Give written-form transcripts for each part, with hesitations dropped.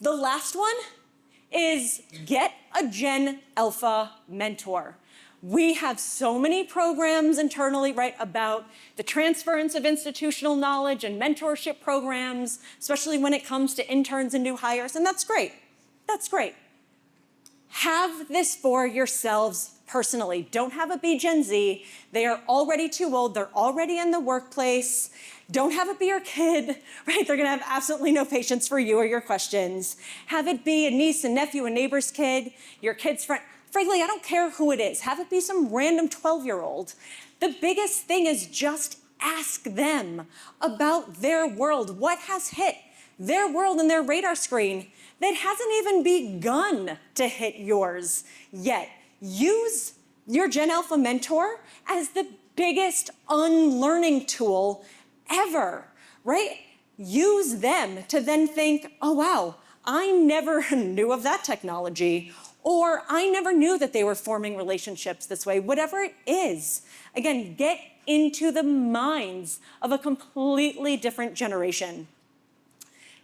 The last one is get a Gen Alpha mentor. We have so many programs internally, right, about the transference of institutional knowledge and mentorship programs, especially when it comes to interns and new hires, and that's great. That's great. Have this for yourselves personally. Don't have it be Gen Z. They are already too old. They're already in the workplace. Don't have it be your kid, right? They're gonna have absolutely no patience for you or your questions. Have it be a niece, a nephew, a neighbor's kid, your kid's friend. Frankly, I don't care who it is. Have it be some random 12-year-old. The biggest thing is just ask them about their world. What has hit their world and their radar screen that hasn't even begun to hit yours yet? Use your Gen Alpha mentor as the biggest unlearning tool ever, right? Use them to then think, oh wow, I never knew of that technology, or I never knew that they were forming relationships this way, whatever it is. Again, get into the minds of a completely different generation.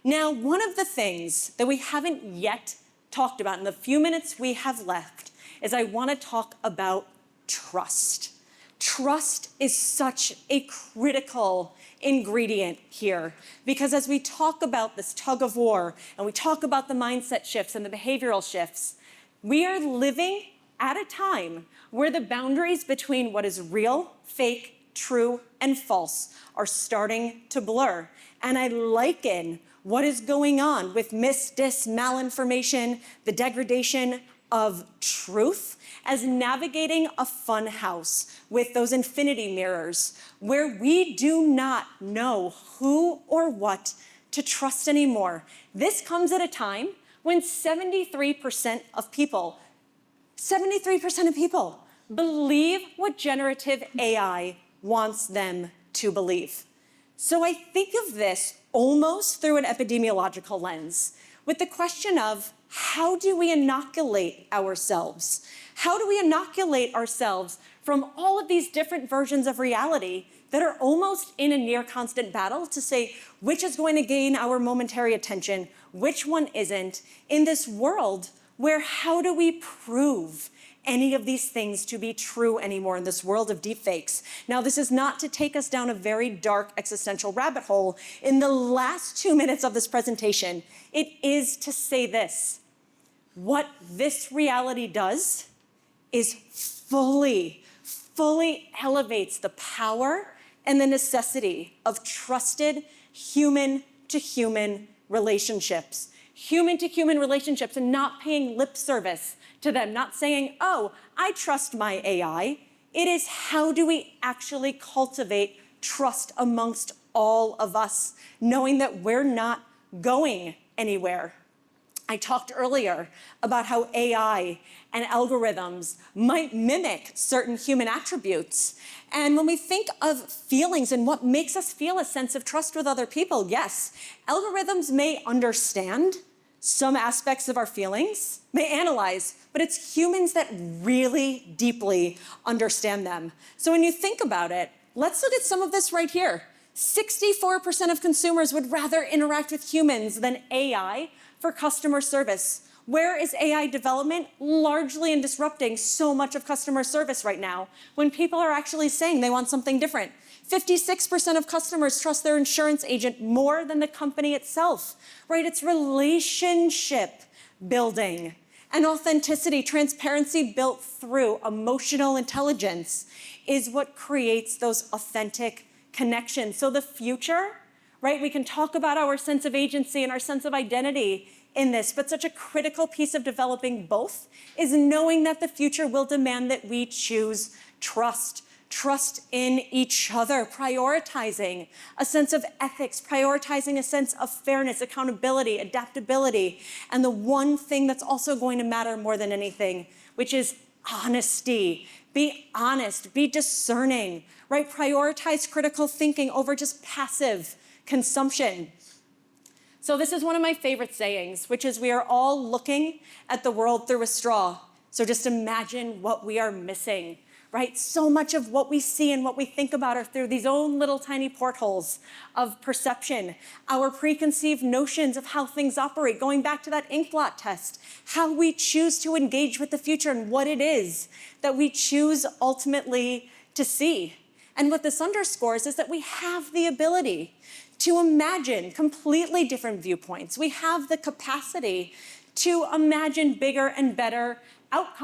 Now, one of the things that we haven't yet talked about in the few minutes we have left is I want to talk about trust. Trust is such a critical ingredient here, because as we talk about this tug of war and we talk about the mindset shifts and the behavioral shifts, we are living at a time where the boundaries between what is real, fake, true, and false are starting to blur. And I liken what is going on with malinformation, the degradation of truth, as navigating a fun house with those infinity mirrors where we do not know who or what to trust anymore. This comes at a time when 73% of people believe what generative AI wants them to believe. So I think of this almost through an epidemiological lens, with the question of how do we inoculate ourselves? How do we inoculate ourselves from all of these different versions of reality that are almost in a near constant battle to say which is going to gain our momentary attention, which one isn't, in this world where how do we prove any of these things to be true anymore in this world of deepfakes? Now, this is not to take us down a very dark existential rabbit hole. In the last 2 minutes of this presentation, it is to say this: what this reality does is fully elevates the power and the necessity of trusted human-to-human relationships. Human-to-human relationships, and not paying lip service to them, not saying, oh, I trust my AI. It is how do we actually cultivate trust amongst all of us, knowing that we're not going anywhere. I talked earlier about how AI and algorithms might mimic certain human attributes. And when we think of feelings and what makes us feel a sense of trust with other people, yes, algorithms may understand some aspects of our feelings, may analyze, but it's humans that really deeply understand them. So when you think about it, let's look at some of this right here. 64% of consumers would rather interact with humans than AI for customer service. Where is AI development largely in disrupting so much of customer service right now when people are actually saying they want something different? 56% of customers trust their insurance agent more than the company itself, right? It's relationship building and authenticity, transparency built through emotional intelligence is what creates those authentic connections. So the future, right? We can talk about our sense of agency and our sense of identity in this, but such a critical piece of developing both is knowing that the future will demand that we choose trust. Trust in each other, prioritizing a sense of ethics, prioritizing a sense of fairness, accountability, adaptability, and the one thing that's also going to matter more than anything, which is honesty. Be honest, be discerning, right? Prioritize critical thinking over just passive consumption. So this is one of my favorite sayings, which is we are all looking at the world through a straw. So just imagine what we are missing, right? So much of what we see and what we think about are through these own little tiny portholes of perception. Our preconceived notions of how things operate, going back to that ink blot test, how we choose to engage with the future and what it is that we choose ultimately to see. And what this underscores is that we have the ability to imagine completely different viewpoints. We have the capacity to imagine bigger and better outcomes.